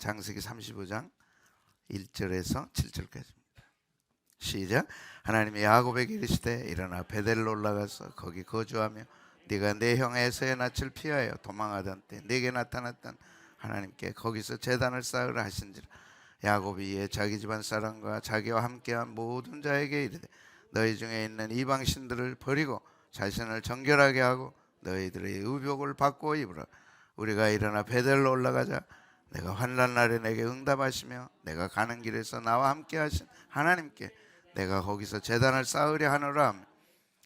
창세기 35장 1절에서 7절까지입니다. 시작. 하나님이 야곱에게 이르시되 일어나 베델로 올라가서 거기 거주하며 네가 내 형 에서의 낯을 피하여 도망하던 때 네게 나타났던 하나님께 거기서 제단을 쌓으라 하신지라. 야곱이 이에 자기 집안 사람과 자기와 함께한 모든 자에게 이르되 너희 중에 있는 이방 신들을 버리고 자신을 정결하게 하고 너희들의 의복을 바꾸어 입으라. 우리가 일어나 베델로 올라가자. 내가 환난 날에 내게 응답하시며 내가 가는 길에서 나와 함께 하신 하나님께 내가 거기서 제단을 쌓으려 하노라 하며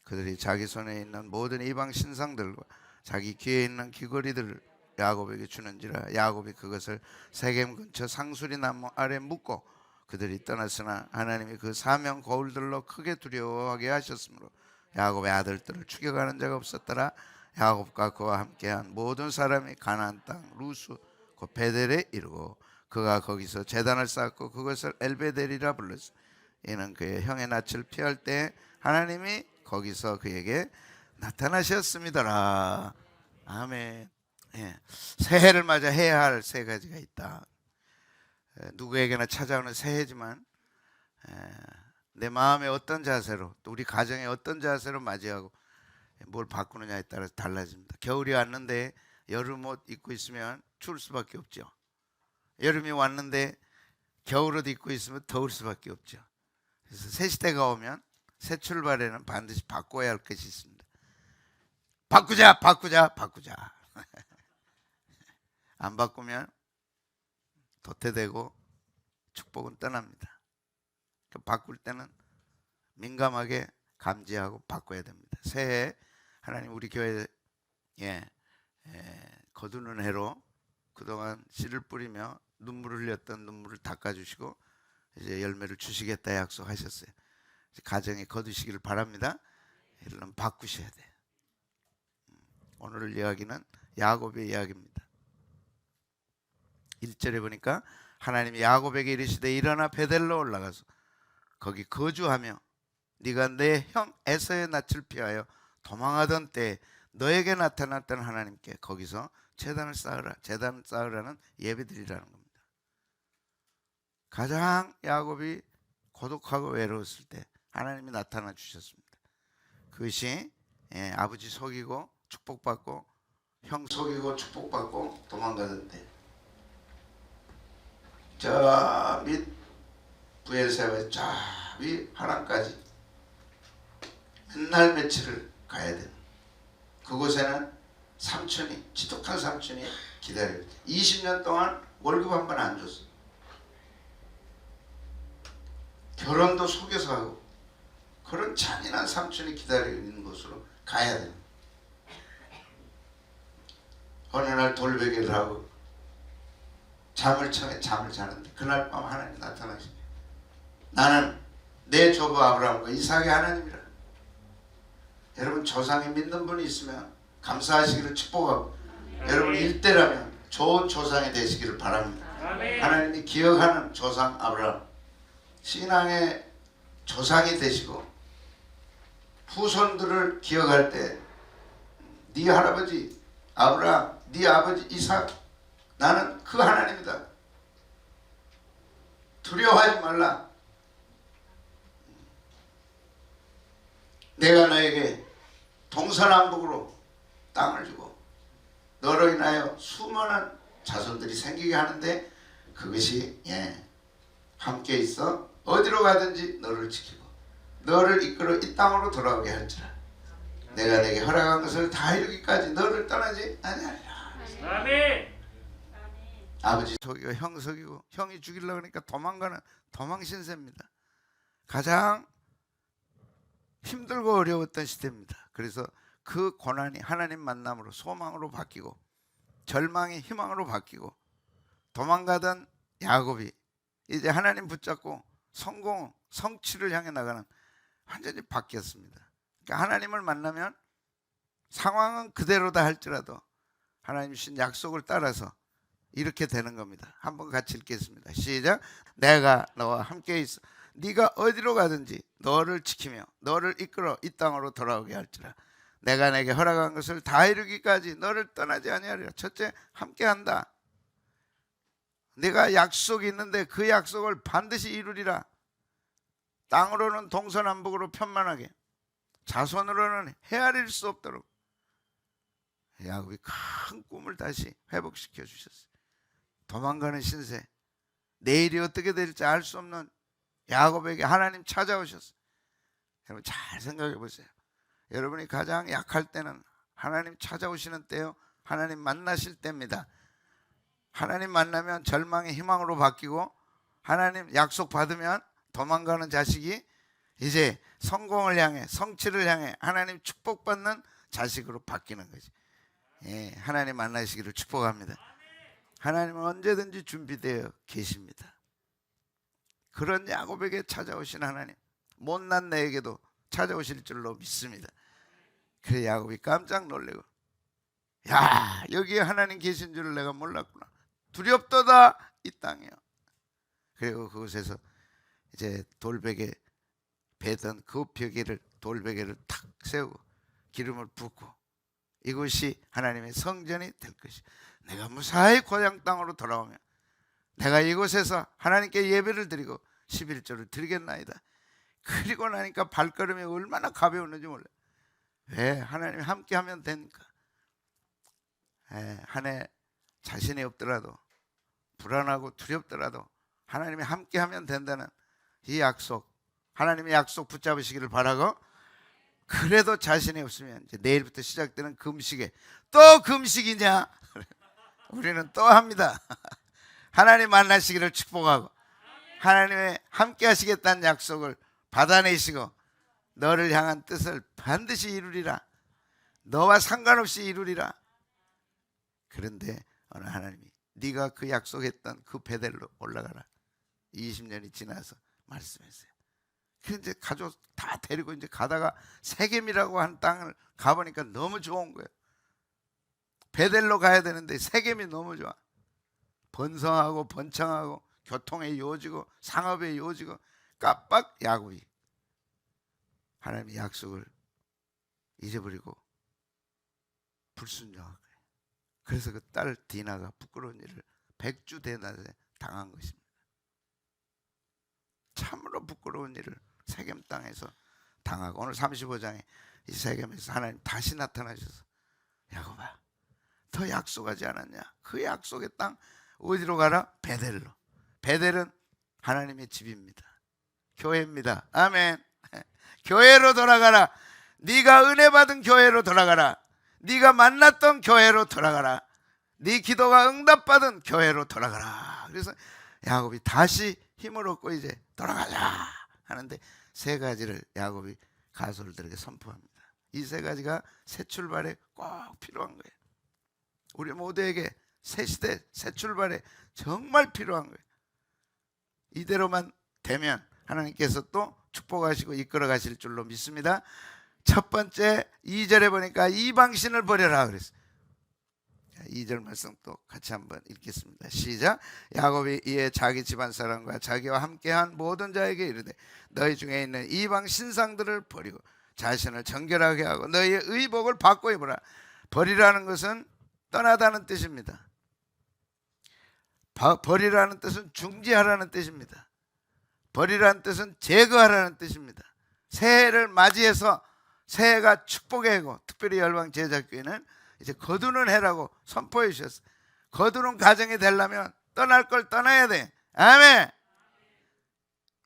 그들이 자기 손에 있는 모든 이방 신상들과 자기 귀에 있는 귀걸이들을 야곱에게 주는지라. 야곱이 그것을 세겜 근처 상수리 나무 아래 묻고 그들이 떠났으나 하나님이 그 사명 거울들로 크게 두려워하게 하셨으므로 야곱의 아들들을 추격하는 자가 없었더라. 야곱과 그와 함께한 모든 사람이 가나안 땅 루스 곧 베델에 이르고 그가 거기서 제단을 쌓고 그것을 엘베델이라 불렀어. 이는 그의 형의 낯을 피할 때 하나님이 거기서 그에게 나타나셨습니다라. 아멘. 새해를 맞아 해야 할 세 가지가 있다. 누구에게나 찾아오는 새해지만 내 마음의 어떤 자세로 또 우리 가정의 어떤 자세로 맞이하고 뭘 바꾸느냐에 따라서 달라집니다. 겨울이 왔는데 여름 옷 입고 있으면 추울 수밖에 없죠. 여름이 왔는데 겨울 옷 입고 있으면 더울 수밖에 없죠. 그래서 새 시대가 오면 새 출발에는 반드시 바꿔야 할 것이 있습니다. 바꾸자. 안 바꾸면 도태되고 축복은 떠납니다. 바꿀 때는 민감하게 감지하고 바꿔야 됩니다. 새해 하나님 우리 교회에 거두는 해로 그동안 씨를 뿌리며 눈물을 흘렸던 눈물을 닦아주시고 이제 열매를 주시겠다 약속하셨어요. 가정에 거두시기를 바랍니다. 이런 바꾸셔야 돼요. 오늘 이야기는 야곱의 이야기입니다. 1절에 보니까 하나님이 야곱에게 이르시되 일어나 베델로 올라가서 거기 거주하며 네가 내 형 에서의 낯을 피하여 도망하던 때 너에게 나타났던 하나님께 거기서 제단을 쌓으라. 제단 쌓으라는 예배드리라는 겁니다. 가장 야곱이 고독하고 외로웠을 때 하나님이 나타나 주셨습니다. 그것이 아버지 속이고 축복받고 형 속이고 축복받고 도망가던 때 저 밑 부엘세바 저 위 하란까지 맨날 며칠을 가야 되는 그곳에는 삼촌이 지독한 삼촌이 기다려요. 20년 동안 월급 한 번 안 줬어. 결혼도 속여서 하고 그런 잔인한 삼촌이 기다리고 있는 곳으로 가야 돼요. 어느 날 돌베개를 하고 잠을 자는데 그날 밤 하나님 나타나시고 나는 내 조부 아브라함과 이삭의 하나님이라. 여러분 조상이 믿는 분이 있으면 감사하시기를 축복하고 여러분 일대라면 좋은 조상이 되시기를 바랍니다. 하나님이 기억하는 조상 아브라함 신앙의 조상이 되시고 후손들을 기억할 때 네 할아버지 아브라함 네 아버지 이삭 나는 그 하나님이다. 두려워하지 말라. 내가 너에게 동서남북으로 땅을 주고 너로 인하여 수많은 자손들이 생기게 하는데 그것이 함께 있어 어디로 가든지 너를 지키고 너를 이끌어 이 땅으로 돌아오게 할지라. 내가 내게 허락한 것을 다 이루기까지 너를 떠나지 아니하리라. 아멘. 아버지 속이고 형 속이고 형이 죽이려고 하니까 도망가는 도망신세입니다. 가장 힘들고 어려웠던 시대입니다. 그래서 그 고난이 하나님 만남으로 소망으로 바뀌고 절망이 희망으로 바뀌고 도망가던 야곱이 이제 하나님 붙잡고 성공 성취를 향해 나가는 완전히 바뀌었습니다. 그러니까 하나님을 만나면 상황은 그대로다 할지라도 하나님 주신 약속을 따라서 이렇게 되는 겁니다. 한번 같이 읽겠습니다. 시작. 내가 너와 함께 있어 네가 어디로 가든지 너를 지키며 너를 이끌어 이 땅으로 돌아오게 할지라. 내가 내게 허락한 것을 다 이루기까지 너를 떠나지 아니하리라. 첫째, 함께한다. 내가 약속이 있는데 그 약속을 반드시 이루리라. 땅으로는 동서남북으로 편만하게, 자손으로는 헤아릴 수 없도록 야곱이 큰 꿈을 다시 회복시켜 주셨어요. 도망가는 신세, 내일이 어떻게 될지 알 수 없는 야곱에게 하나님 찾아오셨어요. 여러분 잘 생각해 보세요. 여러분이 가장 약할 때는 하나님 찾아오시는 때요, 하나님 만나실 때입니다. 하나님 만나면 절망의 희망으로 바뀌고, 하나님 약속 받으면 도망가는 자식이 이제 성공을 향해, 성취를 향해 하나님 축복받는 자식으로 바뀌는 거지. 예, 하나님 만나시기를 축복합니다. 하나님은 언제든지 준비되어 계십니다. 그런 야곱에게 찾아오신 하나님, 못난 내에게도 찾아오실 줄로 믿습니다. 그래 야곱이 깜짝 놀래고, 야, 여기에 하나님 계신 줄을 내가 몰랐구나. 두렵도다 이 땅이요. 그리고 그곳에서 이제 돌베개 베던 그 벽에를, 돌베개를 탁 세우고 기름을 붓고, 이곳이 하나님의 성전이 될 것이, 내가 무사히 고향 땅으로 돌아오면 내가 이곳에서 하나님께 예배를 드리고 11조를 드리겠나이다. 그리고 나니까 발걸음이 얼마나 가벼웠는지 몰라요. 왜? 하나님이 함께 하면 되니까. 한 해 자신이 없더라도, 불안하고 두렵더라도 하나님이 함께 하면 된다는 이 약속, 하나님의 약속 붙잡으시기를 바라고, 그래도 자신이 없으면 이제 내일부터 시작되는 금식에, 또 금식이냐? 우리는 또 합니다. 하나님 만나시기를 축복하고, 하나님의 함께 하시겠다는 약속을 받아내시고, 너를 향한 뜻을 반드시 이루리라, 너와 상관없이 이루리라. 그런데 어느 하나님이 네가 그 약속했던 그 베델로 올라가라, 20년이 지나서 말씀했어요. 그래서 이제 가족 다 데리고 이제 가다가 세겜이라고 한 땅을 가보니까 너무 좋은 거예요. 베델로 가야 되는데 세겜이 너무 좋아. 번성하고 번창하고 교통의 요지고 상업의 요지고, 깜빡 야곱이 하나님의 약속을 잊어버리고 불순종한 거예요. 그래서 그 딸 디나가 부끄러운 일을 백주대낮에 당한 것입니다. 참으로 부끄러운 일을 세겜 땅에서 당하고, 오늘 35장에 이 세겜에서 하나님 다시 나타나셔서, 야곱아, 더 약속하지 않았냐? 그 약속의 땅 어디로 가라? 베델로. 베델은 하나님의 집입니다. 교회입니다. 아멘. 교회로 돌아가라. 네가 은혜 받은 교회로 돌아가라. 네가 만났던 교회로 돌아가라. 네 기도가 응답받은 교회로 돌아가라. 그래서 야곱이 다시 힘을 얻고 이제 돌아가자 하는데, 세 가지를 야곱이 가솔들에게 선포합니다. 이 세 가지가 새 출발에 꼭 필요한 거예요. 우리 모두에게 새 시대, 새 출발에 정말 필요한 거예요. 이대로만 되면 하나님께서 또 축복하시고 이끌어 가실 줄로 믿습니다. 첫 번째 2절에 보니까 이방신을 버려라 그랬어요. 2절 말씀 또 같이 한번 읽겠습니다. 시작. 야곱이 이에 자기 집안 사람과 자기와 함께한 모든 자에게 이르되, 너희 중에 있는 이방 신상들을 버리고 자신을 정결하게 하고 너희의 의복을 바꿔 입으라. 버리라는 것은 떠나다는 뜻입니다. 버리라는 뜻은 중지하라는 뜻입니다. 버리라는 뜻은 제거하라는 뜻입니다. 새해를 맞이해서 새해가 축복의 해고, 특별히 열방 제자교회는 이제 거두는 해라고 선포해 주셨어요. 거두는 가정이 되려면 떠날 걸 떠나야 돼. 아멘.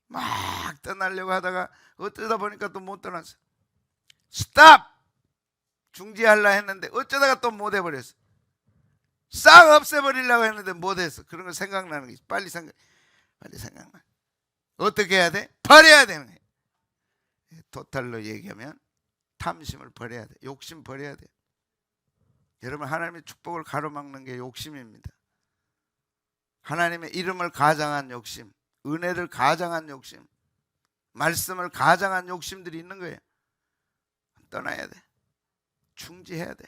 막 떠나려고 하다가 어쩌다 보니까 또 못 떠났어. 스탑! 중지하려 했는데 어쩌다가 또 못 해버렸어. 싹 없애버리려고 했는데 못했어. 그런 거 생각나는 게 빨리 생각나. 어떻게 해야 돼? 버려야 되는 거예요. 토탈로 얘기하면 탐심을 버려야 돼. 욕심 버려야 돼. 여러분, 하나님의 축복을 가로막는 게 욕심입니다. 하나님의 이름을 가장한 욕심, 은혜를 가장한 욕심, 말씀을 가장한 욕심들이 있는 거예요. 떠나야 돼. 중지해야 돼.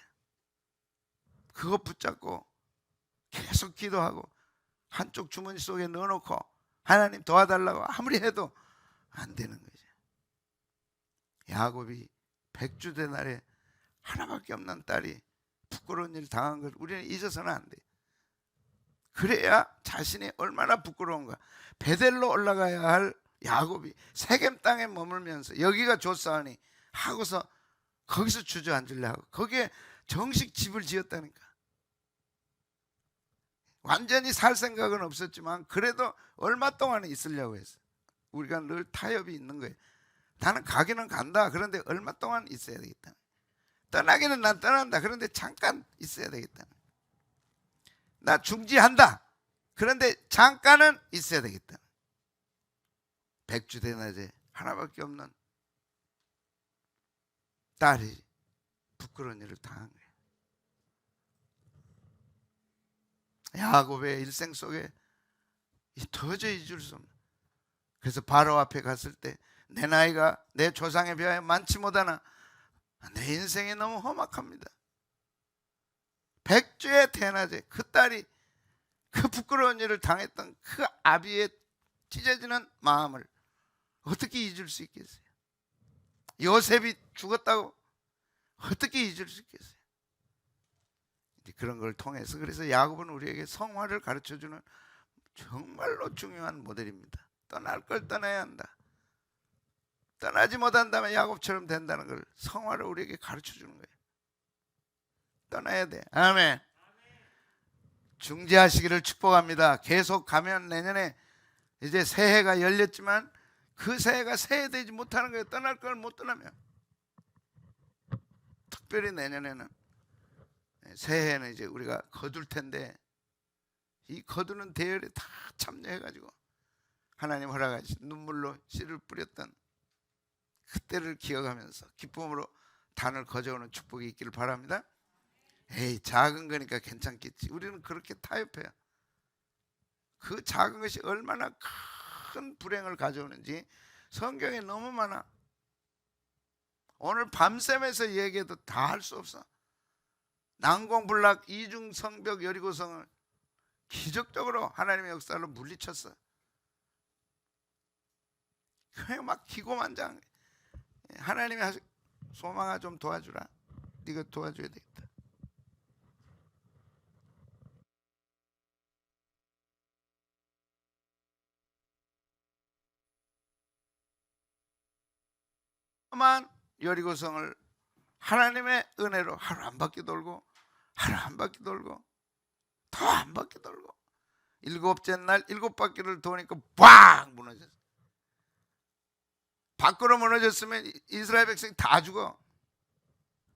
그거 붙잡고 계속 기도하고 한쪽 주머니 속에 넣어놓고 하나님 도와달라고 아무리 해도 안 되는 거죠. 야곱이 백주된 날에 하나밖에 없는 딸이 부끄러운 일 당한 걸 우리는 잊어서는 안 돼. 그래야 자신이 얼마나 부끄러운가. 베델로 올라가야 할 야곱이 세겜 땅에 머물면서 여기가 좋사오니 하고서 거기서 주저앉으려 하고 거기에 정식 집을 지었다니까. 완전히 살 생각은 없었지만 그래도 얼마 동안 있으려고 했어. 우리가 늘 타협이 있는 거예요. 나는 가기는 간다. 그런데 얼마 동안 있어야 되겠다. 떠나기는 난 떠난다. 그런데 잠깐 있어야 되겠다. 나 중지한다. 그런데 잠깐은 있어야 되겠다. 백주대낮에 하나밖에 없는 딸이 부끄러운 일을 당한 거예요. 야곱의 일생 속에 도저히 잊을 수 없는. 그래서 바로 앞에 갔을 때 내 나이가 내 조상에 비하여 많지 못하나 내 인생이 너무 험악합니다. 백주의 대낮에 그 딸이 그 부끄러운 일을 당했던 그 아비의 찢어지는 마음을 어떻게 잊을 수 있겠어요? 요셉이 죽었다고 어떻게 잊을 수 있겠어요? 그런 걸 통해서 그래서 야곱은 우리에게 성화를 가르쳐주는 정말로 중요한 모델입니다. 떠날 걸 떠나야 한다. 떠나지 못한다면 야곱처럼 된다는 걸 성화를 우리에게 가르쳐주는 거예요. 떠나야 돼. 아멘. 중재하시기를 축복합니다. 계속 가면 내년에 이제 새해가 열렸지만 그 새해가 새해되지 못하는 거예요. 떠날 걸 못 떠나면. 특별히 내년에는 새해에는 이제 우리가 거둘 텐데 이 거두는 대열에 다 참여해가지고 하나님 허락하신 눈물로 씨를 뿌렸던 그때를 기억하면서 기쁨으로 단을 거저오는 축복이 있기를 바랍니다. 에이, 작은 거니까 괜찮겠지. 우리는 그렇게 타협해요. 그 작은 것이 얼마나 큰 불행을 가져오는지 성경에 너무 많아. 오늘 밤샘에서 얘기해도 다 할 수 없어. 난공불락 이중성벽 여리고성을 기적적으로 하나님의 역사로 물리쳤어. 그냥 막 기고만장. 하나님이 소망아 좀 도와주라. 네가 도와줘야 되겠다. 만 여리고성을 하나님의 은혜로 하루 한 바퀴 돌고 하루 한 바퀴 돌고 더 한 바퀴 돌고 일곱째 날 일곱 바퀴를 도니까 빡 무너졌어. 밖으로 무너졌으면 이스라엘 백성이 다 죽어.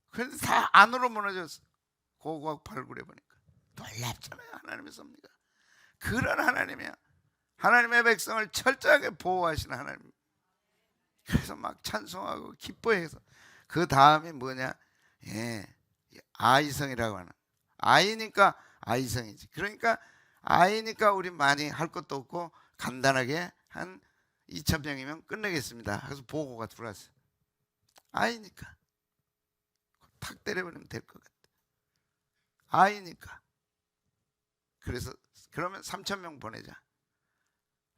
그런데 다 안으로 무너졌어. 고고학 발굴해 보니까 놀랍잖아요. 하나님의 섭리가. 그런 하나님이야. 하나님의 백성을 철저하게 보호하시는 하나님. 그래서 막 찬송하고 기뻐해서 그 다음이 뭐냐? 아이성이라고 하는. 아이니까 아이성이지. 그러니까 아이니까 우리 많이 할 것도 없고 간단하게 한 2,000명이면 끝내겠습니다. 그래서 보고가 들어왔어요. 아이니까 탁 때려버리면 될 것 같아. 아이니까. 그래서 그러면 3,000명 보내자.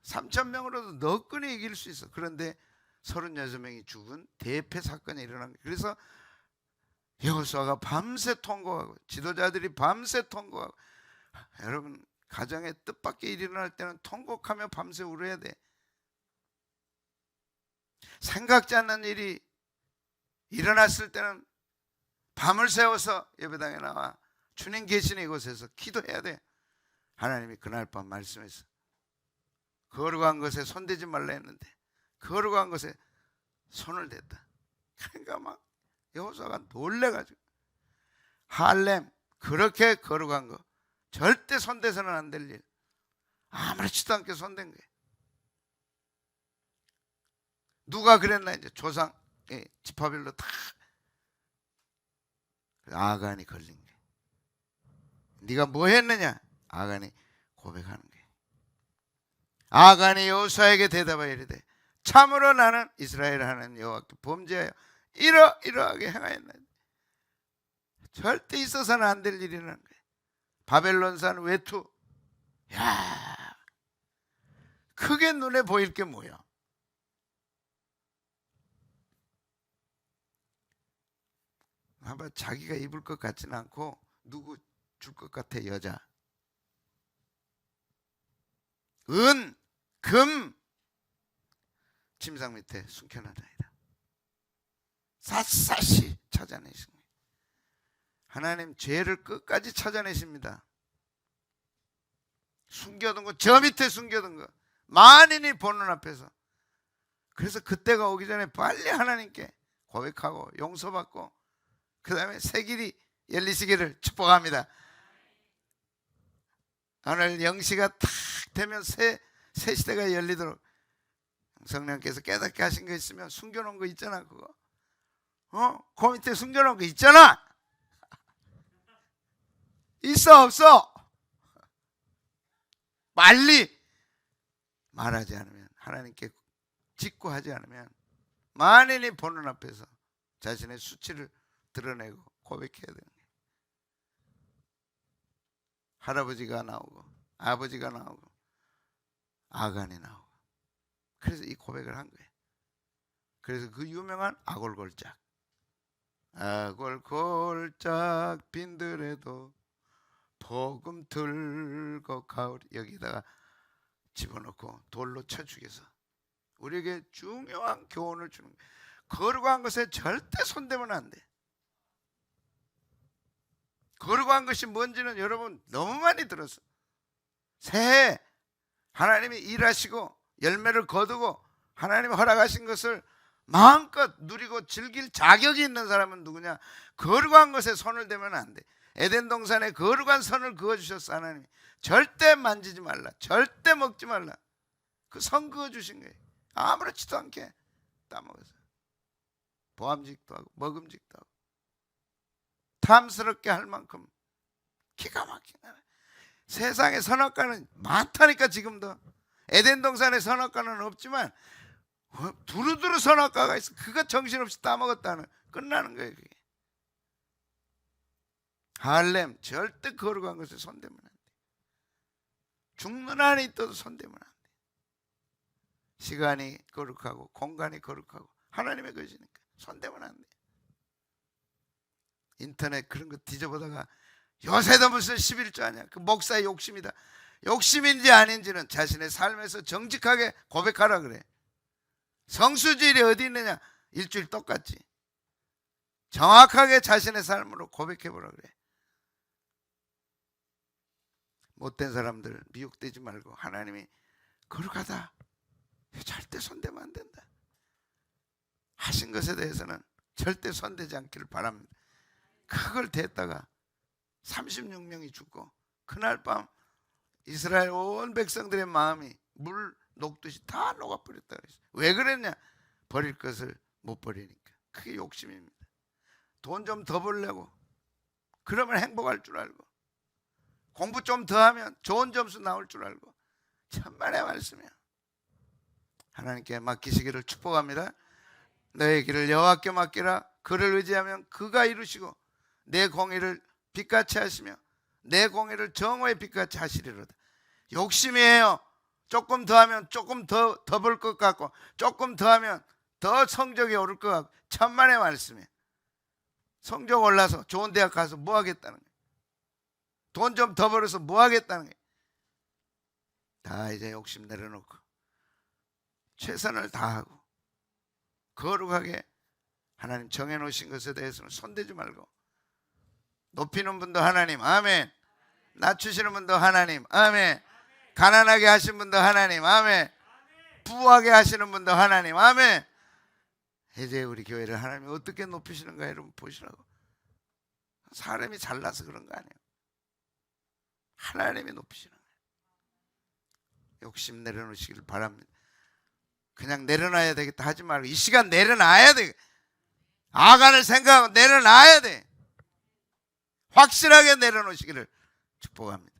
3,000명으로도 너끈히 이길 수 있어. 그런데 36명이 죽은 대패 사건이 일어난 거예요. 그래서 여호수아가 밤새 통곡하고 지도자들이 밤새 통곡하고. 여러분, 가정에 뜻밖의 일이 일어날 때는 통곡하며 밤새 울어야 돼. 생각지 않는 일이 일어났을 때는 밤을 새워서 예배당에 나와 주님 계시는 이곳에서 기도해야 돼. 하나님이 그날 밤 말씀했어. 거룩한 것에 손대지 말라 했는데 거룩한 것에 손을 댔다. 그러니까 막 여호수아가 놀래가지고 할렘 그렇게 거룩한 거 절대 손대서는 안 될 일 아무렇지도 않게 손댄 거예요. 누가 그랬나? 이제 조상 지파별로 다 아간이 걸린 거예요. 네가 뭐 했느냐? 아간이 고백하는 거예요. 아간이 여호수아에게 대답하여 이르되 참으로 나는 이스라엘 하나님 여호와께 범죄하여 이러하게 행하였나이다. 절대 있어서는 안 될 일이라는 거예요. 바벨론산 외투. 야, 크게 눈에 보일 게 뭐야? 아마 자기가 입을 것 같지는 않고 누구 줄 것 같아. 여자. 은, 금 침상 밑에 숨겨놨나이다. 샅샅이 찾아내십니다. 하나님 죄를 끝까지 찾아내십니다. 숨겨둔 거, 저 밑에 숨겨둔 거 만인이 보는 앞에서. 그래서 그때가 오기 전에 빨리 하나님께 고백하고 용서받고 그 다음에 새 길이 열리시기를 축복합니다. 오늘 0시가 탁 되면 새 시대가 열리도록 성령께서 깨닫게 하신 거 있으면 숨겨놓은 거 있잖아. 그거 그 밑에 숨겨놓은 거 있잖아. 있어 없어? 빨리 말하지 않으면, 하나님께 직구하지 않으면 만인이 보는 앞에서 자신의 수치를 드러내고 고백해야 되는 거예요. 할아버지가 나오고 아버지가 나오고 아간이 나오고, 그래서 이 고백을 한 거예요. 그래서 그 유명한 아골골짝, 아골골짝 빈들에도 복음 들고 가오리, 여기다가 집어넣고 돌로 쳐 죽여서 우리에게 중요한 교훈을 주는 거예요. 거룩한 것에 절대 손대면 안 돼. 거룩한 것이 뭔지는 여러분 너무 많이 들었어. 새해 하나님이 일하시고 열매를 거두고 하나님이 허락하신 것을 마음껏 누리고 즐길 자격이 있는 사람은 누구냐? 거룩한 것에 손을 대면 안 돼. 에덴 동산에 거룩한 선을 그어주셨어. 하나님이 절대 만지지 말라, 절대 먹지 말라. 그 선 그어주신 거예요. 아무렇지도 않게 따먹어서 보암직도 하고 먹음직도 하고 탐스럽게 할 만큼 기가 막힌 하나님. 세상에 선악과는 많다니까. 지금도 에덴 동산에 선악과는 없지만 두루두루 선악과가 있어. 그거 정신없이 따먹었다는 끝나는 거예요. 그게. 할렘 절대 거룩한 것에 손대면 안 돼. 죽는 한이 있어도 손대면 안 돼. 시간이 거룩하고 공간이 거룩하고 하나님의 것이니까 손대면 안 돼. 인터넷 그런 거 뒤져보다가 요새도 무슨 11조 하냐. 그 목사의 욕심이다. 욕심인지 아닌지는 자신의 삶에서 정직하게 고백하라 그래. 성수질이 어디 있느냐? 일주일 똑같지. 정확하게 자신의 삶으로 고백해보라 그래. 못된 사람들 미혹되지 말고 하나님이 거룩하다, 절대 손대면 안 된다 하신 것에 대해서는 절대 손대지 않기를 바랍니다. 그걸 대다가 36명이 죽고 그날 밤 이스라엘 온 백성들의 마음이 물 녹듯이 다 녹아버렸다. 왜 그랬냐? 버릴 것을 못 버리니까. 그게 욕심입니다. 돈 좀 더 벌려고, 그러면 행복할 줄 알고, 공부 좀 더 하면 좋은 점수 나올 줄 알고, 천만의 말씀이야. 하나님께 맡기시기를 축복합니다. 너의 길을 여호와께 맡기라. 그를 의지하면 그가 이루시고 내 공의를 빛같이 하시며 내 공의를 정오의 빛같이 하시리로다. 욕심이에요. 조금 더 하면 조금 더 벌 것 같고, 조금 더 하면 더 성적이 오를 것 같고, 천만의 말씀이에요. 성적 올라서 좋은 대학 가서 뭐 하겠다는 거예요? 돈 좀 더 벌어서 뭐 하겠다는 거예요? 다 이제 욕심 내려놓고 최선을 다하고 거룩하게 하나님 정해놓으신 것에 대해서는 손대지 말고, 높이는 분도 하나님 아멘, 낮추시는 분도 하나님 아멘, 가난하게 하신 분도 하나님 아멘, 부하게 하시는 분도 하나님 아멘. 이제 우리 교회를 하나님이 어떻게 높이시는가 여러분 보시라고. 사람이 잘나서 그런 거 아니에요. 하나님이 높이시는 거예요. 욕심 내려놓으시기를 바랍니다. 그냥 내려놔야 되겠다 하지 말고 이 시간 내려놔야 돼. 아간을 생각하고 내려놔야 돼. 확실하게 내려놓으시기를 축복합니다.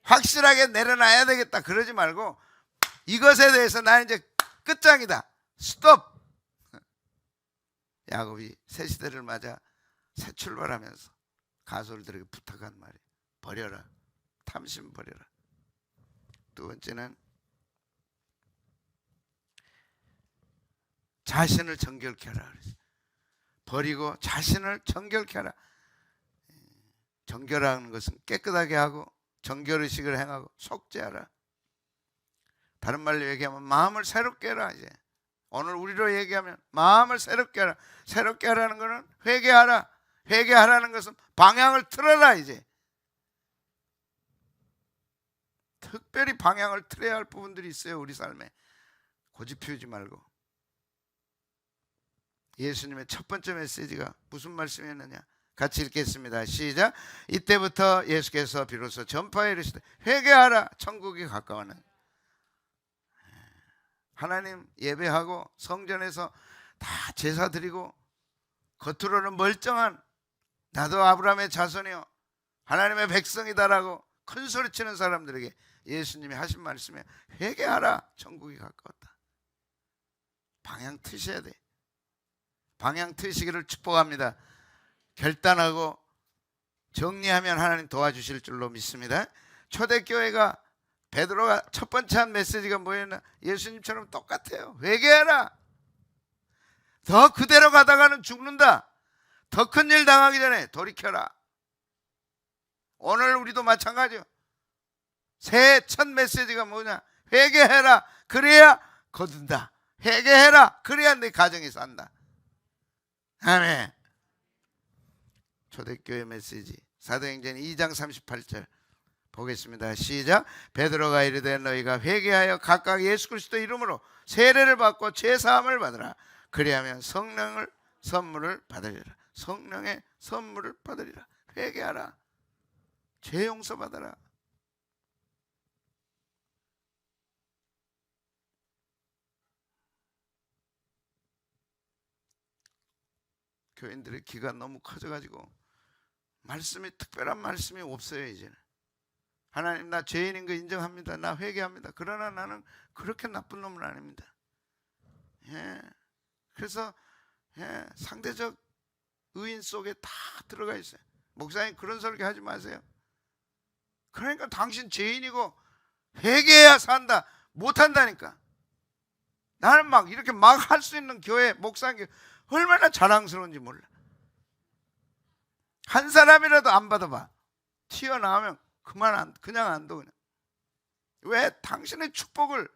확실하게 내려놔야 되겠다 그러지 말고, 이것에 대해서 나 이제 끝장이다, 스톱. 야곱이 새 시대를 맞아 새 출발하면서 가솔들에게 부탁한 말이 버려라, 탐심 버려라. 두 번째는 자신을 정결케 하라 그랬어요. 버리고 자신을 정결케 하라. 정결하는 것은 깨끗하게 하고 정결의식을 행하고 속죄하라. 다른 말로 얘기하면 마음을 새롭게 해라. 이제 오늘 우리로 얘기하면 마음을 새롭게 하라. 새롭게 하라는 것은 회개하라. 회개하라는 것은 방향을 틀어라. 이제 특별히 방향을 틀어야 할 부분들이 있어요. 우리 삶에 고집 피우지 말고. 예수님의 첫 번째 메시지가 무슨 말씀이었느냐? 같이 읽겠습니다. 시작. 이때부터 예수께서 비로소 전파에 이르시되 회개하라 천국이 가까워는. 하나님 예배하고 성전에서 다 제사 드리고 겉으로는 멀쩡한 나도 아브라함의 자손이요 하나님의 백성이다라고 큰 소리치는 사람들에게 예수님이 하신 말씀에 회개하라 천국이 가까웠다. 방향 트셔야 돼. 방향 트시기를 축복합니다. 결단하고 정리하면 하나님 도와주실 줄로 믿습니다. 초대교회가 베드로가 첫 번째 한 메시지가 뭐였나? 예수님처럼 똑같아요. 회개하라. 더 그대로 가다가는 죽는다. 더 큰 일 당하기 전에 돌이켜라. 오늘 우리도 마찬가지요. 새해 첫 메시지가 뭐냐? 회개해라. 그래야 거둔다. 회개해라. 그래야 내 가정이 산다. 아멘. 초대교회 메시지 사도행전 2장 38절 보겠습니다. 시작. 베드로가 이르되 너희가 회개하여 각각 예수 그리스도 이름으로 세례를 받고 죄사함을 받으라. 그리하면 성령을 선물을 받으리라. 성령의 선물을 받으리라. 회개하라. 죄 용서 받아라. 교인들의 기가 너무 커져가지고 말씀이 특별한 말씀이 없어요. 이제는 하나님 나 죄인인 거 인정합니다. 나 회개합니다. 그러나 나는 그렇게 나쁜 놈은 아닙니다. 예. 그래서 상대적 의인 속에 다 들어가 있어요. 목사님 그런 설교 하지 마세요. 그러니까 당신 죄인이고 회개해야 산다. 못한다니까. 나는 막 이렇게 막 할 수 있는 교회 목사님 얼마나 자랑스러운지 몰라. 한 사람이라도 안 받아봐. 튀어나오면 그냥 안 둬. 그냥. 왜? 당신의 축복을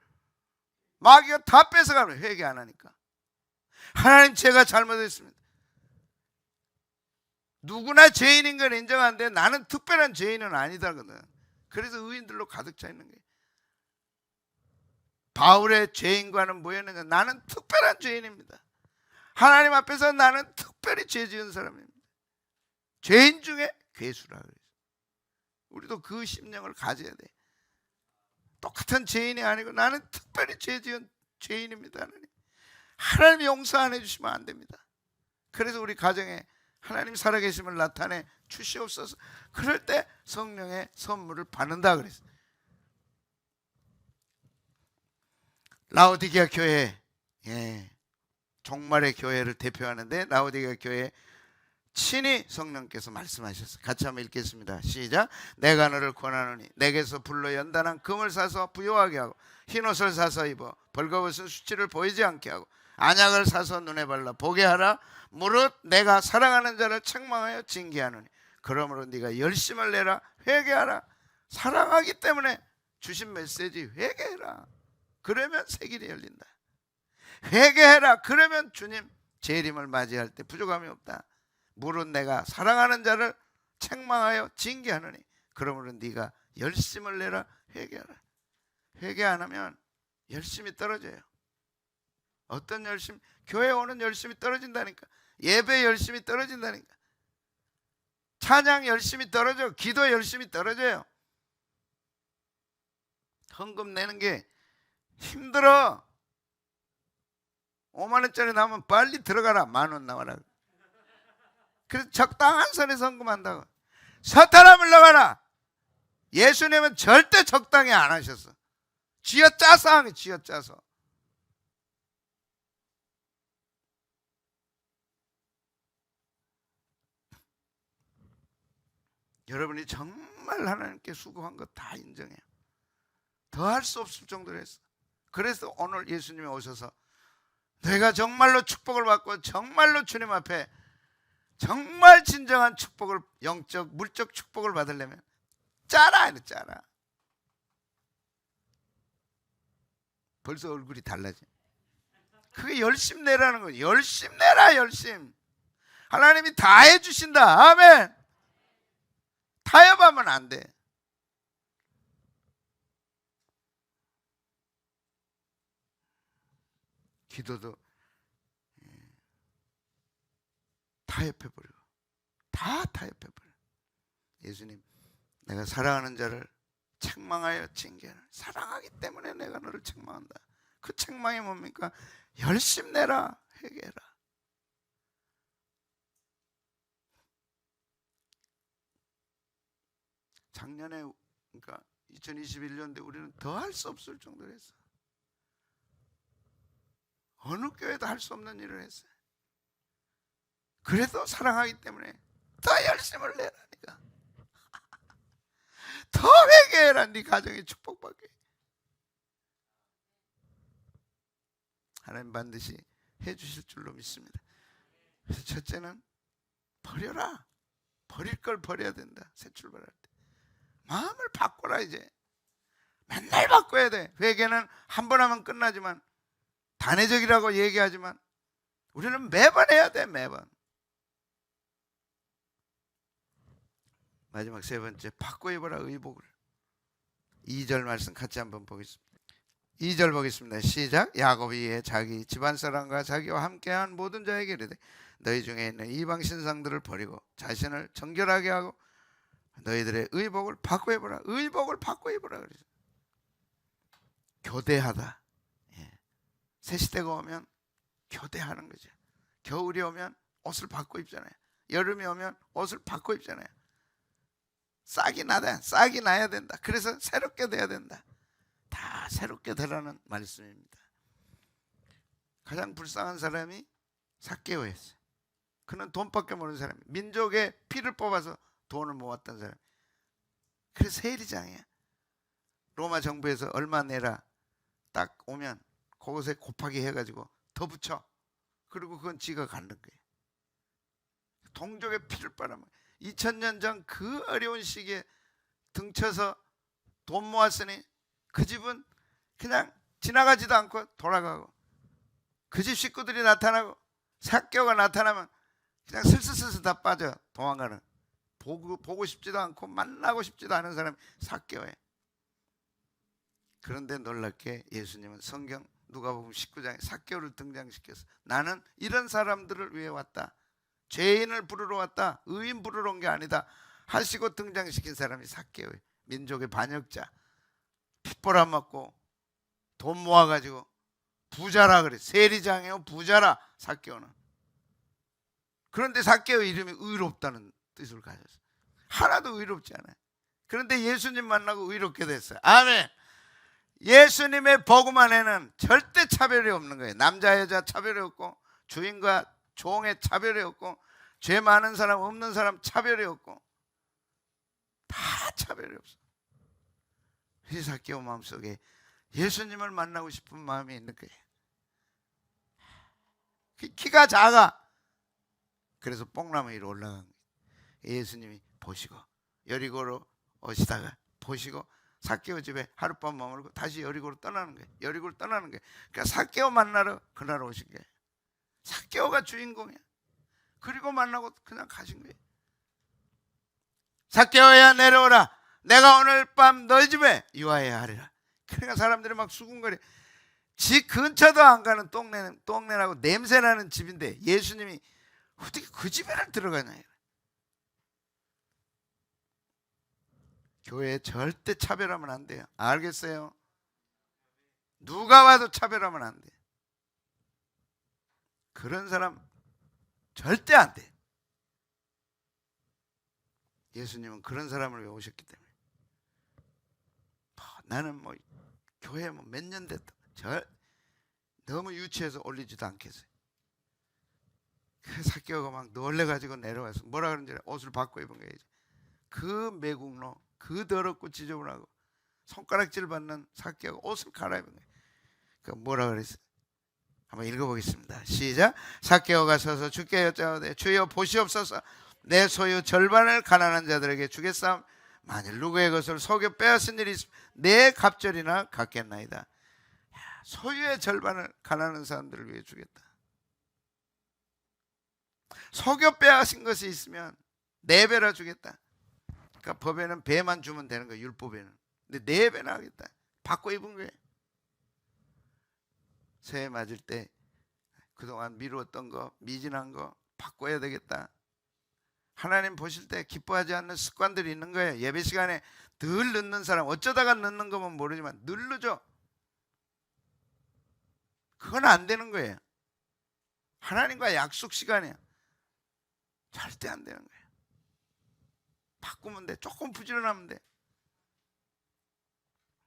마귀가 다 뺏어가면 회개 안 하니까. 하나님 제가 잘못했습니다. 누구나 죄인인 걸 인정하는데 나는 특별한 죄인은 아니다거든. 그래서 의인들로 가득 차 있는 거예요. 바울의 죄인과는 뭐였느냐? 나는 특별한 죄인입니다. 하나님 앞에서 나는 특별히 죄 지은 사람입니다. 죄인 중에 괴수라 그래요. 우리도 그 심령을 가져야 돼. 똑같은 죄인이 아니고 나는 특별히 죄 지은 죄인입니다. 하나님. 하나님이 용서 안 해주시면 안 됩니다. 그래서 우리 가정에 하나님 살아계심을 나타내 주시옵소서. 그럴 때 성령의 선물을 받는다 그랬어요. 라오디게아 교회, 종말의 교회를 대표하는데 라오디게아 교회 친히 성령께서 말씀하셨어요. 같이 한번 읽겠습니다. 시작. 내가 너를 권하노니 내게서 불로 연단한 금을 사서 부요하게 하고 흰옷을 사서 입어 벌거벗은 수치를 보이지 않게 하고 안약을 사서 눈에 발라 보게 하라. 무릇 내가 사랑하는 자를 책망하여 징계하노니 그러므로 네가 열심을 내라. 회개하라. 사랑하기 때문에 주신 메시지 회개해라. 그러면 새 길이 열린다. 회개해라. 그러면 주님 재림을 맞이할 때 부족함이 없다. 무릇 내가 사랑하는 자를 책망하여 징계하노니 그러므로 네가 열심을 내라. 회개하라. 회개 안 하면 열심이 떨어져요. 어떤 열심? 교회 오는 열심이 떨어진다니까. 예배 열심이 떨어진다니까. 찬양 열심이 떨어져. 기도 열심이 떨어져요. 헌금 내는 게 힘들어. 5만 원짜리 나오면 빨리 들어가라. 10,000원 나와라. 그래서 적당한 선에서 헌금한다고. 사탄아 물러가라. 예수님은 절대 적당히 안 하셨어. 쥐어짜서 하는 거예요. 쥐어짜서. 여러분이 정말 하나님께 수고한 거 다 인정해요. 더 할 수 없을 정도로 했어. 그래서 오늘 예수님이 오셔서 내가 정말로 축복을 받고 정말로 주님 앞에 정말 진정한 축복을, 영적 물적 축복을 받으려면 짜라. 벌써 얼굴이 달라져. 그게 열심 내라는 거예요. 열심 내라, 열심. 하나님이 다 해주신다. 아멘. 타협하면 안 돼. 기도도 타협해버리고 다 타협해버려. 예수님, 내가 사랑하는 자를 책망하여 징계하라. 사랑하기 때문에 내가 너를 책망한다. 그 책망이 뭡니까? 열심 내라, 회개해라. 작년에, 그러니까 2021년도에 우리는 더 할 수 없을 정도로 했어. 어느 교회도 할 수 없는 일을 했어요. 그래도 사랑하기 때문에 더 열심을 내라니까. 더 회개해라. 네 가정이 축복받게. 하나님 반드시 해주실 줄로 믿습니다. 그래서 첫째는 버려라. 버릴 걸 버려야 된다. 새 출발할 때 마음을 바꿔라. 이제 맨날 바꿔야 돼. 회개는 한 번 하면 끝나지만, 단회적이라고 얘기하지만 우리는 매번 해야 돼. 매번. 마지막 세 번째, 바꿔 입어라 의복을. 2절 말씀 같이 한번 보겠습니다. 2절 보겠습니다. 시작. 야곱이 자기 집안 사람과 자기와 함께한 모든 자에게 이르되 너희 중에 있는 이방 신상들을 버리고 자신을 정결하게 하고 너희들의 의복을 바꿔 입어라. 의복을 바꿔 입어라. 그러죠. 교대하다. 새 시대가 오면 교대하는 거죠. 겨울이 오면 옷을 바꿔 입잖아요. 여름이 오면 옷을 바꿔 입잖아요. 싹이 나야 된다. 그래서 새롭게 돼야 된다. 다 새롭게 되라는 말씀입니다. 가장 불쌍한 사람이 삭개오였어요. 그는 돈밖에 모르는 사람이에요. 민족의 피를 뽑아서 돈을 모았던 사람. 그래서 세리장이야. 로마 정부에서 얼마 내라 딱 오면 그것에 곱하기 해가지고 더 붙여. 그리고 그건 지가 갖는 거예요. 동족의 피를 빨아먹어요. 2000년 전 그 어려운 시기에 등쳐서 돈 모았으니 그 집은 그냥 지나가지도 않고 돌아가고, 그 집 식구들이 나타나고 삭개오가 나타나면 그냥 슬슬슬슬 다 빠져 도망가는, 보고 싶지도 않고 만나고 싶지도 않은 사람이 삭개오예요. 그런데 놀랍게 예수님은 성경 누가복음 19장에 삭개오를 등장시켜서 나는 이런 사람들을 위해 왔다. 죄인을 부르러 왔다. 의인 부르러 온 게 아니다 하시고 등장시킨 사람이 삭개오예요. 민족의 반역자. 핏보라 먹고 돈 모아가지고 부자라 그래. 세리장이요 부자라 삭개오는. 그런데 삭개오 이름이 의롭다는 뜻을 가졌어요. 하나도 의롭지 않아요. 그런데 예수님 만나고 의롭게 됐어요. 아멘. 예수님의 복음 안에는 절대 차별이 없는 거예요. 남자 여자 차별이 없고, 주인과 종의 차별이 없고, 죄 많은 사람 없는 사람 차별이 없고, 다 차별이 없어. 이 삭개오 마음속에 예수님을 만나고 싶은 마음이 있는 거예요. 키가 작아. 그래서 뽕나무 위로 올라간 거예요. 예수님이 보시고 여리고로 오시다가 보시고 삭개오 집에 하룻밤 머물고 다시 여리고로 떠나는 거예요. 여리고로 떠나는 거예요. 그러니까 삭개오 만나러 그날 오신 거예요. 삭개오가 주인공이야. 그리고 만나고 그냥 가신 거예요. 삭개오야 내려오라. 내가 오늘 밤 너희 집에 유하여야 하리라. 그러니까 사람들이 막 수군거려. 집 근처도 안 가는 똥내나고 냄새나는 집인데 예수님이 어떻게 그 집에를 들어가냐. 교회에 절대 차별하면 안 돼요. 알겠어요? 누가 와도 차별하면 안 돼요. 그런 사람 절대 안 돼. 예수님은 그런 사람을 위해 오셨기 때문에. 나는 교회 몇 년 됐다. 너무 유치해서 올리지도 않겠어요. 그 삭개오가 막 놀래가지고 내려와서 뭐라 그런지 옷을 바꿔 입은 거예요. 그 매국노, 그 더럽고 지저분하고 손가락질 받는 삭개오가 옷을 갈아입은 거예요. 그 뭐라 그랬어요? 한번 읽어보겠습니다. 시작. 삭개오가 서서 주께 여짜오되 주여 보시옵소서. 내 소유 절반을 가난한 자들에게 주겠사옵. 만일 누구의 것을 속여 빼앗은 일이 있으면 내 갑절이나 갚겠나이다. 소유의 절반을 가난한 사람들을 위해 주겠다. 속여 빼앗은 것이 있으면 4배라 주겠다. 그러니까 법에는 배만 주면 되는 거예요. 율법에는. 근데 4배나 하겠다. 바꿔 입은 거예요. 새해 맞을 때 그동안 미루었던 거, 미진한 거 바꿔야 되겠다. 하나님 보실 때 기뻐하지 않는 습관들이 있는 거예요. 예배 시간에 늘 늦는 사람, 어쩌다가 늦는 거면 모르지만 늘 늦어. 그건 안 되는 거예요. 하나님과 약속 시간이야. 절대 안 되는 거예요. 바꾸면 돼. 조금 부지런하면 돼.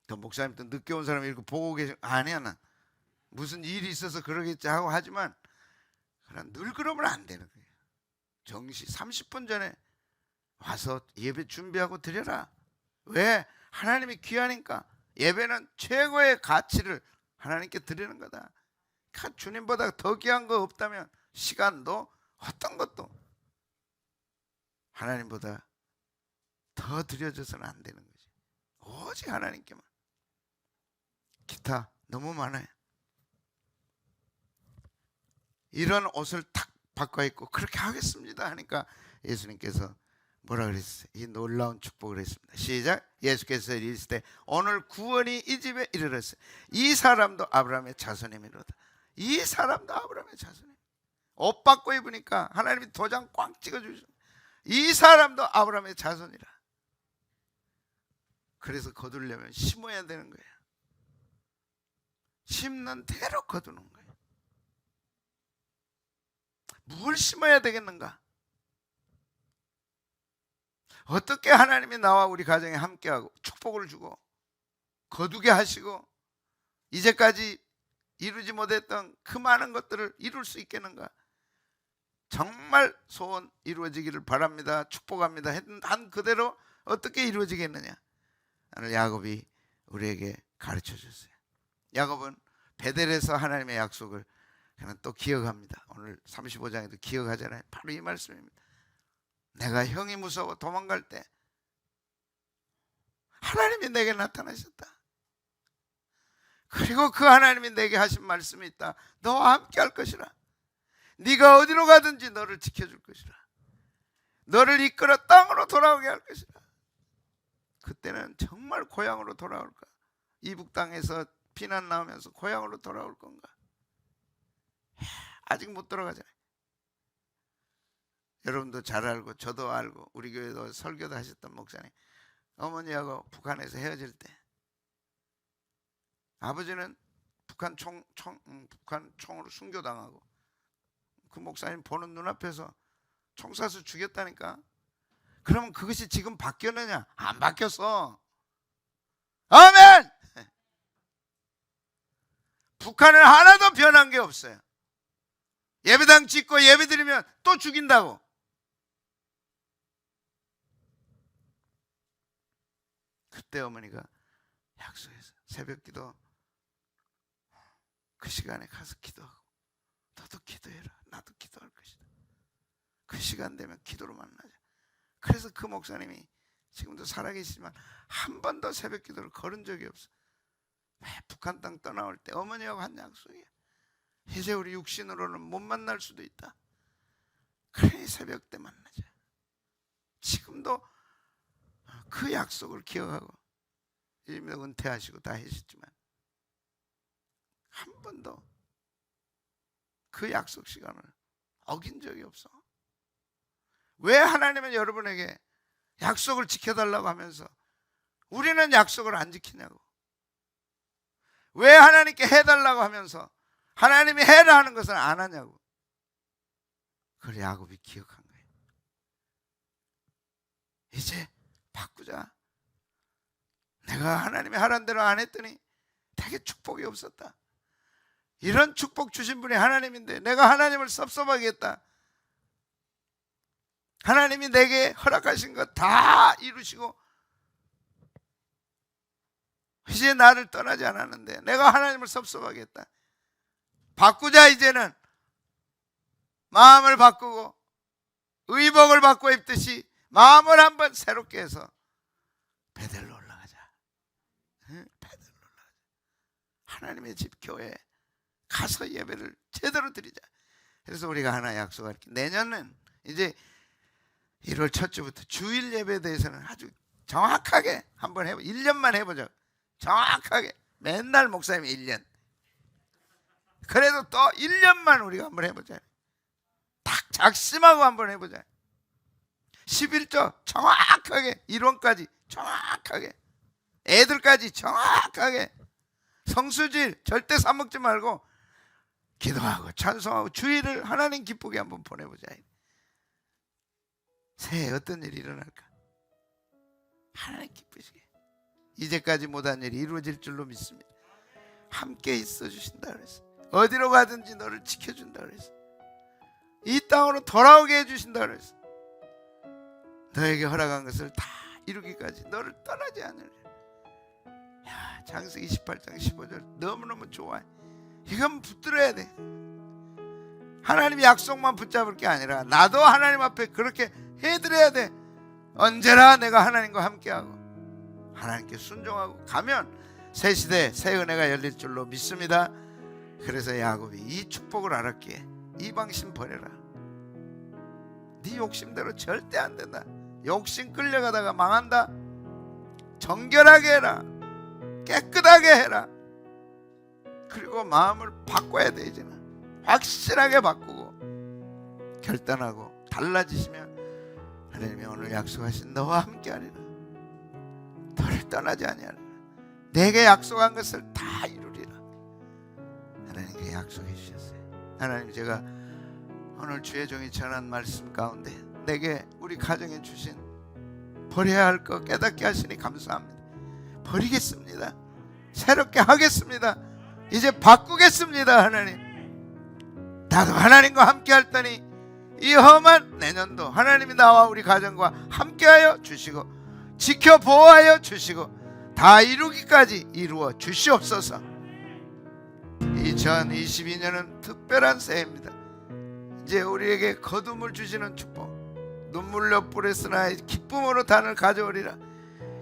또 목사님 또 늦게 온 사람이 이렇게 보고 계시, 아니야, 나 무슨 일이 있어서 그러겠지 하고 하지만 그냥 늘 그러면 안 되는 거예요. 정시 30분 전에 와서 예배 준비하고 드려라. 왜? 하나님이 귀하니까. 예배는 최고의 가치를 하나님께 드리는 거다. 그러니까 주님보다 더 귀한 거 없다면 시간도 어떤 것도 하나님보다 더 드려져서는 안 되는 거지. 오직 하나님께만. 기타 너무 많아요. 이런 옷을 탁 바꿔 입고 그렇게 하겠습니다 하니까 예수님께서 뭐라 그랬어요? 이 놀라운 축복을 했습니다. 시작. 예수께서 이르시되 오늘 구원이 이 집에 이르렀어요. 이 사람도 아브라함의 자손이미로다. 이 사람도 아브라함의 자손입니다. 옷 바꿔 입으니까 하나님이 도장 꽉 찍어주십니다. 이 사람도 아브라함의 자손이라. 그래서 거두려면 심어야 되는 거예요. 심는 대로 거두는 거예요. 뭘 심어야 되겠는가? 어떻게 하나님이 나와 우리 가정에 함께하고 축복을 주고 거두게 하시고 이제까지 이루지 못했던 그 많은 것들을 이룰 수 있겠는가? 정말 소원 이루어지기를 바랍니다. 축복합니다. 한 그대로 어떻게 이루어지겠느냐? 오늘 야곱이 우리에게 가르쳐 줬어요. 야곱은 베델에서 하나님의 약속을 그냥 또 기억합니다. 오늘 35장에도 기억하잖아요. 바로 이 말씀입니다. 내가 형이 무서워 도망갈 때 하나님이 내게 나타나셨다. 그리고 그 하나님이 내게 하신 말씀이 있다. 너와 함께 할 것이라. 네가 어디로 가든지 너를 지켜줄 것이라. 너를 이끌어 땅으로 돌아오게 할 것이라. 그때는 정말 고향으로 돌아올까? 이북 땅에서 피난 나오면서 고향으로 돌아올 건가? 아직 못 돌아가잖아요. 여러분도 잘 알고 저도 알고 우리 교회도 설교도 하셨던 목사님, 어머니하고 북한에서 헤어질 때 아버지는 북한 총으로 순교당하고 그 목사님 보는 눈앞에서 총 쏴서 죽였다니까. 그러면 그것이 지금 바뀌었느냐? 안 바뀌었어. 아멘. 북한은 하나도 변한 게 없어요. 예배당 짓고 예배 드리면 또 죽인다고. 그때 어머니가 약속해서 새벽 기도 그 시간에 가서 기도하고 너도 기도해라. 나도 기도할 것이다. 그 시간 되면 기도로 만나자. 그래서 그 목사님이 지금도 살아계시지만 한 번도 새벽 기도를 걸은 적이 없어. 왜 북한 땅 떠나올 때 어머니하고 한 약속이야. 이제 우리 육신으로는 못 만날 수도 있다. 그래 새벽 때 만나자. 지금도 그 약속을 기억하고 이미 은퇴하시고 다 하셨지만 한 번도 그 약속 시간을 어긴 적이 없어. 왜 하나님은 여러분에게 약속을 지켜달라고 하면서 우리는 약속을 안 지키냐고. 왜 하나님께 해달라고 하면서 하나님이 해라 하는 것을 안 하냐고. 그래 야곱이 기억한 거예요. 이제 바꾸자. 내가 하나님이 하라는 대로 안 했더니 되게 축복이 없었다. 이런 축복 주신 분이 하나님인데 내가 하나님을 섭섭하게 했다. 하나님이 내게 허락하신 것 다 이루시고 이제 나를 떠나지 않았는데 내가 하나님을 섭섭하게 했다. 바꾸자. 이제는 마음을 바꾸고 의복을 바꿔 입듯이 마음을 한번 새롭게 해서 베델로 올라가자. 베델로 올라가자. 하나님의 집 교회에 가서 예배를 제대로 드리자. 그래서 우리가 하나 약속할게. 내년은 이제 1월 첫 주부터 주일 예배에 대해서는 아주 정확하게 한번 해보. 1년만 해보자. 정확하게 맨날 목사님 1년. 그래도 또 1년만 우리가 한번 해보자. 딱 작심하고 한번 해보자. 11조 정확하게 1원까지 정확하게 애들까지 정확하게 성수질 절대 사먹지 말고 기도하고 찬송하고 주일을 하나님 기쁘게 한번 보내보자. 새해 어떤 일이 일어날까? 하나님 기쁘시게 이제까지 못한 일이 이루어질 줄로 믿습니다. 함께 있어 주신다 그랬어. 어디로 가든지 너를 지켜준다 그랬어. 이 땅으로 돌아오게 해주신다 그랬어. 너에게 허락한 것을 다 이루기까지 너를 떠나지 않으리라. 야, 창세기 28장 15절 너무너무 좋아해. 이건 붙들어야 돼. 하나님의 약속만 붙잡을 게 아니라 나도 하나님 앞에 그렇게 해드려야 돼. 언제나 내가 하나님과 함께하고 하나님께 순종하고 가면 새 시대 새 은혜가 열릴 줄로 믿습니다. 그래서 야곱이 이 축복을 알았기에 이방신 버려라. 네 욕심대로 절대 안 된다. 욕심 끌려가다가 망한다. 정결하게 해라. 깨끗하게 해라. 그리고 마음을 바꿔야 돼. 이제는 확실하게 바꾸고 결단하고 달라지시면 하나님이 오늘 약속하신 너와 함께하리라. 너를 떠나지 아니하리라. 내게 약속한 것을 다 이루리라. 하나님께 약속해 주셨어요. 하나님, 제가 오늘 주의 종이 전한 말씀 가운데 내게 우리 가정에 주신 버려야 할 것 깨닫게 하시니 감사합니다. 버리겠습니다. 새롭게 하겠습니다. 이제 바꾸겠습니다. 하나님, 나도 하나님과 함께 할 때니 이 험한 내년도 하나님이 나와 우리 가정과 함께하여 주시고 지켜 보호하여 주시고 다 이루기까지 이루어 주시옵소서. 2022년은 특별한 새해입니다. 이제 우리에게 거둠을 주시는 축복, 눈물로 뿌렸으나 기쁨으로 단을 가져오리라.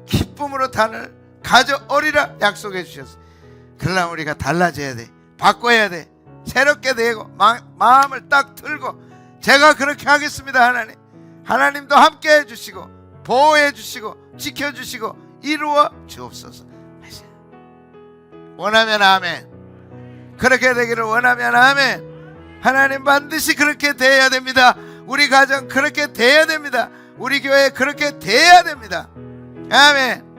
기쁨으로 단을 가져오리라 약속해 주셨어요. 그러나 우리가 달라져야 돼. 바꿔야 돼. 새롭게 되고 마음을 딱 틀고 제가 그렇게 하겠습니다. 하나님, 하나님도 함께 해주시고 보호해 주시고 지켜주시고 이루어 주옵소서. 원하면 아멘. 그렇게 되기를 원하면 아멘. 하나님, 반드시 그렇게 돼야 됩니다. 우리 가정 그렇게 돼야 됩니다. 우리 교회 그렇게 돼야 됩니다. 아멘.